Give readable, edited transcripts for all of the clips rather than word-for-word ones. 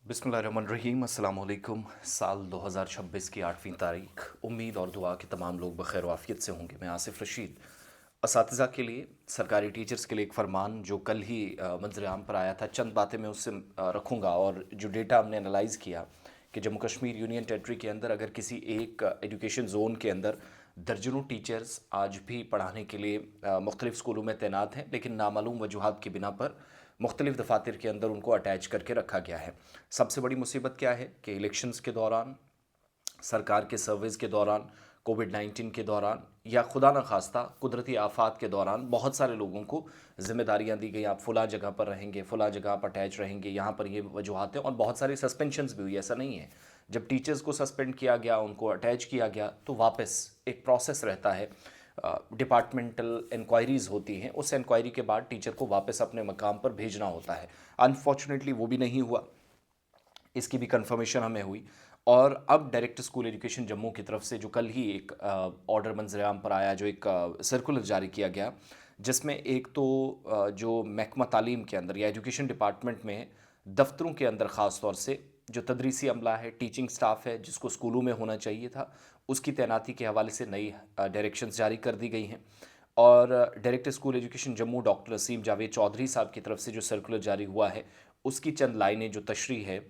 बिस्मिल्लाहिर्रहमानिर्रहीम अस्सलाम वालेकुम। साल 2026 की 8वीं तारीख। उम्मीद और दुआ कि तमाम लोग बखैर वाफ़ियत से होंगे। मैं आसिफ़ रशीद असातिज़ा के लिए, सरकारी टीचर्स के लिए एक फ़रमान जो कल ही मंज़र आम पर आया था, चंद बातें मैं उससे रखूँगा। और जो डेटा हमने एनालाइज़ किया कि जम्मू कश्मीर यूनियन टेरिटरी के अंदर अगर किसी एक एजुकेशन ज़ोन के अंदर दर्जनों टीचर्स आज भी पढ़ाने के लिए मुख्तलिफ़ स्कूलों में तैनात हैं, लेकिन नामालूम वजूहात की बिना पर मुख्तलिफ़ दफातर के अंदर उनको अटैच करके रखा गया है। सबसे बड़ी मुसीबत क्या है कि इलेक्शंस के दौरान, सरकार के सर्विस के दौरान, कोविड-19 के दौरान या खुदा न खास्ता कुदरती आफात के दौरान बहुत सारे लोगों को ज़िम्मेदारियां दी गई। आप फ़लाँ जगह पर रहेंगे, फ़लाँ जगह आप अटैच रहेंगे, यहाँ पर ये वजूहत हैं। और बहुत सारी सस्पेंशंस भी हुई, ऐसा नहीं है। जब टीचर्स को सस्पेंड किया गया, उनको अटैच किया गया, तो वापस एक प्रोसेस रहता है, डिपार्टमेंटल इंक्वायरीज़ होती हैं। उस इंक्वायरी के बाद टीचर को वापस अपने मकाम पर भेजना होता है। अनफॉर्चुनेटली वो भी नहीं हुआ, इसकी भी कंफर्मेशन हमें हुई। और अब डायरेक्ट स्कूल एजुकेशन जम्मू की तरफ से जो कल ही एक ऑर्डर मंजरेआम पर आया, जो एक सर्कुलर जारी किया गया, जिसमें एक तो जो महकमा तालीम के अंदर या एजुकेशन डिपार्टमेंट में दफ्तरों के अंदर ख़ास तौर से जो तदरीसी अमला है, टीचिंग स्टाफ है, जिसको स्कूलों में होना चाहिए था, उसकी तैनाती के हवाले से नई डायरेक्शंस जारी कर दी गई हैं। और director school education Jammu doctor Asim Javed Chaudhary साहब की तरफ से जो सर्कुलर जारी हुआ है, उसकी चंद लाइनें जो तशरीह है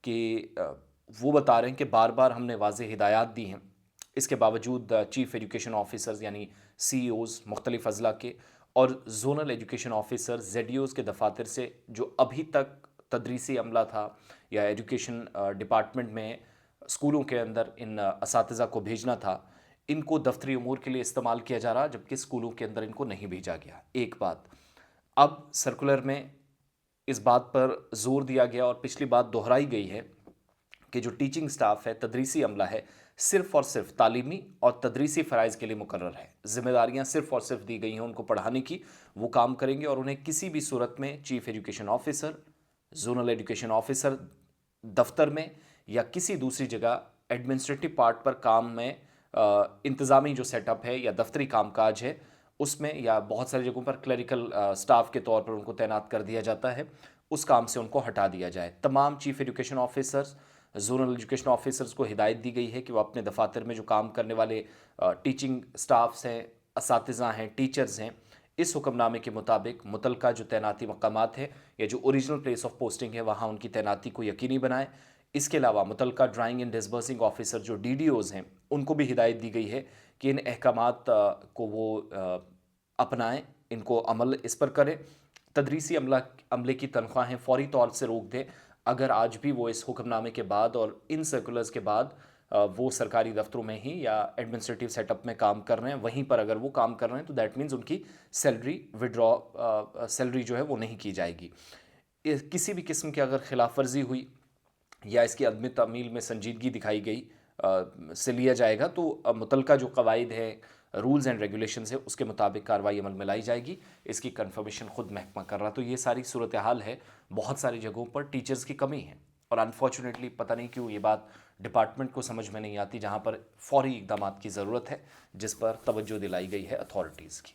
कि वो बता रहे हैं कि बार बार हमने वाज़ेह हिदायत दी हैं, इसके बावजूद चीफ़ एजुकेशन ऑफिसर्स यानी CEOs मुख्तलिफ़ अज़ला के और ज़ोनल एजुकेशन ऑफिसर ZEOs के दफातर से जो अभी तक तदरीसी अमला था या एजुकेशन डिपार्टमेंट में स्कूलों के अंदर इन असातिज़ा को भेजना था, इनको दफ्तरी उमूर के लिए इस्तेमाल किया जा रहा, जबकि स्कूलों के अंदर इनको नहीं भेजा गया। एक बात। अब सर्कुलर में इस बात पर जोर दिया गया और पिछली बात दोहराई गई है कि जो टीचिंग स्टाफ है, तदरीसी अमला है, सिर्फ और सिर्फ तालीमी और तदरीसी फ़राइज़ के लिए मुकर्रर है। ज़िम्मेदारियाँ सिर्फ और सिर्फ दी गई हैं उनको पढ़ाने की, वो काम करेंगे। और उन्हें किसी भी सूरत में chief education officer, zonal education officer दफ्तर में या किसी दूसरी जगह एडमिनिस्ट्रेटिव पार्ट पर काम में इंतज़ामी जो सेटअप है या दफ्तरी कामकाज है, उसमें या बहुत सारी जगहों पर क्लरिकल स्टाफ के तौर पर उनको तैनात कर दिया जाता है, उस काम से उनको हटा दिया जाए। तमाम chief education officers, zonal education officers को हिदायत दी गई है कि वो अपने दफातर में जो काम करने वाले टीचिंग स्टाफ्स हैं, असातिज़ा हैं, टीचर्स हैं, इस हुक्मनामे के मुताबिक मुतलका जो तैनाती मकामात है या जो ओरिजिनल प्लेस ऑफ पोस्टिंग है, वहाँ उनकी तैनाती को यकीनी बनाएं। इसके अलावा मुतलका ड्राइंग एंड डिसबर्सिंग ऑफिसर जो DDOs हैं, उनको भी हिदायत दी गई है कि इन अहकामात को वो अपनाएं, इनको अमल इस पर करें। तदरीसी अमले की तनख्वाहें फ़ौरी तौर से रोक दें अगर आज भी वो इस हुक्मनामे के बाद और इन सर्कुलर्स के बाद वो सरकारी दफ्तरों में ही या एडमिनिस्ट्रेटिव सेटअप में काम कर रहे हैं, वहीं पर अगर वो काम कर रहे हैं तो दैट मीन्स उनकी सैलरी जो है वो नहीं की जाएगी। किसी भी किस्म की अगर खिलाफ वर्जी हुई या इसकी अदम तामील में संजीदगी दिखाई गई से लिया जाएगा तो मुतलका जो कवायद है, रूल्स एंड रेगुलेशंस है, उसके मुताबिक कार्रवाई अमल में लाई जाएगी। इसकी कंफर्मेशन खुद महकमा कर रहा। तो ये सारी सूरत हाल है। बहुत सारी जगहों पर टीचर्स की कमी है और अनफॉर्चुनेटली पता नहीं क्यों ये बात डिपार्टमेंट को समझ में नहीं आती, जहाँ पर फौरी इकदाम की ज़रूरत है, जिस पर तवज्जो दिलाई गई है अथॉरिटीज़ की।